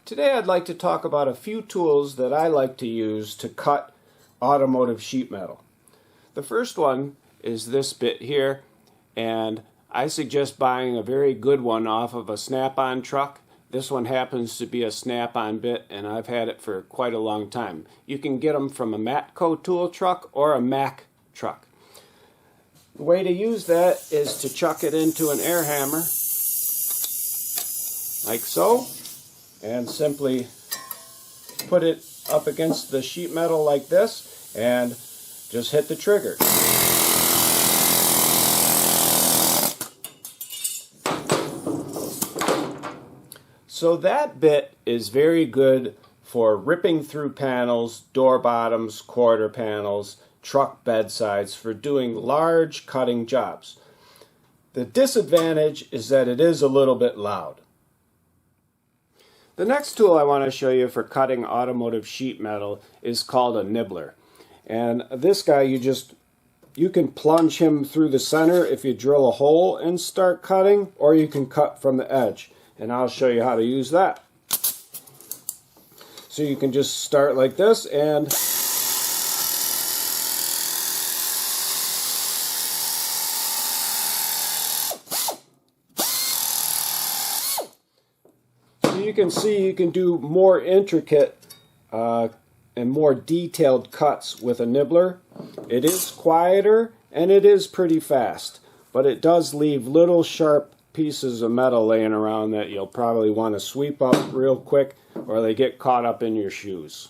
Today I'd like to talk about a few tools that I like to use to cut automotive sheet metal. The first one is this bit here, and I suggest buying a very good one off of a Snap-on truck. This one happens to be a Snap-on bit, and I've had it for quite a long time. You can get them from a Matco tool truck or a Mack truck. The way to use that is to chuck it into an air hammer, like so, and simply put it up against the sheet metal like this and just hit the trigger. So that bit is very good for ripping through panels, door bottoms, quarter panels, truck bedsides, for doing large cutting jobs. The disadvantage is that it is a little bit loud. The next tool I want to show you for cutting automotive sheet metal is called a nibbler. And this guy, you can plunge him through the center if you drill a hole and start cutting, or you can cut from the edge. And I'll show you how to use that. So you can just start like this, and you can see you can do more intricate and more detailed cuts with a nibbler. It is quieter and it is pretty fast, but it does leave little sharp pieces of metal laying around that you'll probably want to sweep up real quick, or they get caught up in your shoes.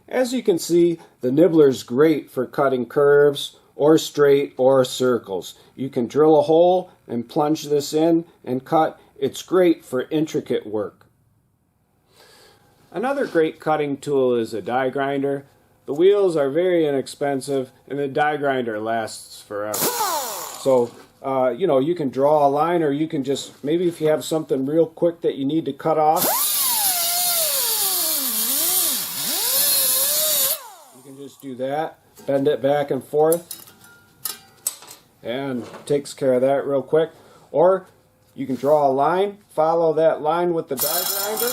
As you can see, the nibbler is great for cutting curves or straight or circles. You can drill a hole and plunge this in and cut. It's great for intricate work. Another great cutting tool is a die grinder. The wheels are very inexpensive and the die grinder lasts forever. So, you can draw a line, or you can just, maybe if you have something real quick that you need to cut off, you can just do that, bend it back and forth, and takes care of that real quick. Or you can draw a line, follow that line with the die grinder,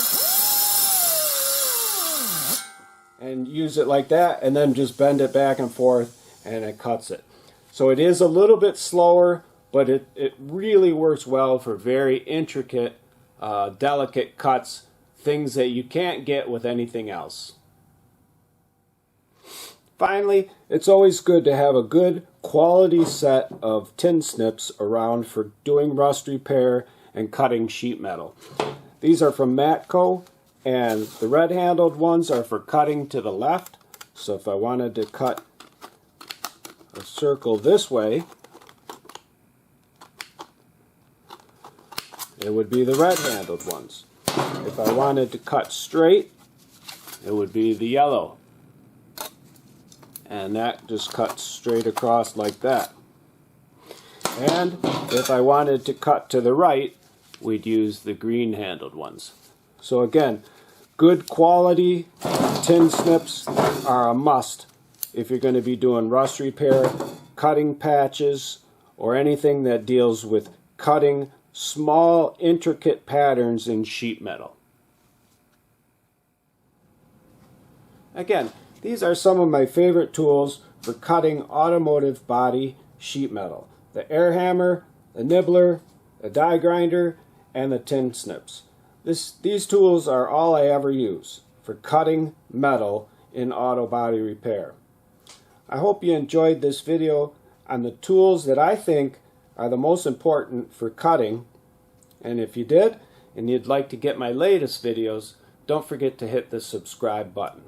and use it like that, and then just bend it back and forth, and it cuts it. So it is a little bit slower, but it really works well for very intricate, delicate cuts, things that you can't get with anything else. Finally, it's always good to have a good quality set of tin snips around for doing rust repair and cutting sheet metal. These are from Matco, and the red-handled ones are for cutting to the left. So if I wanted to cut a circle this way, it would be the red-handled ones. If I wanted to cut straight, it would be the yellow. And that just cuts straight across like that. And if I wanted to cut to the right, we'd use the green-handled ones. So again, good quality tin snips are a must if you're going to be doing rust repair, cutting patches, or anything that deals with cutting small, intricate patterns in sheet metal. Again, these are some of my favorite tools for cutting automotive body sheet metal. The air hammer, the nibbler, the die grinder, and the tin snips. These tools are all I ever use for cutting metal in auto body repair. I hope you enjoyed this video on the tools that I think are the most important for cutting. And if you did, and you'd like to get my latest videos, don't forget to hit the subscribe button.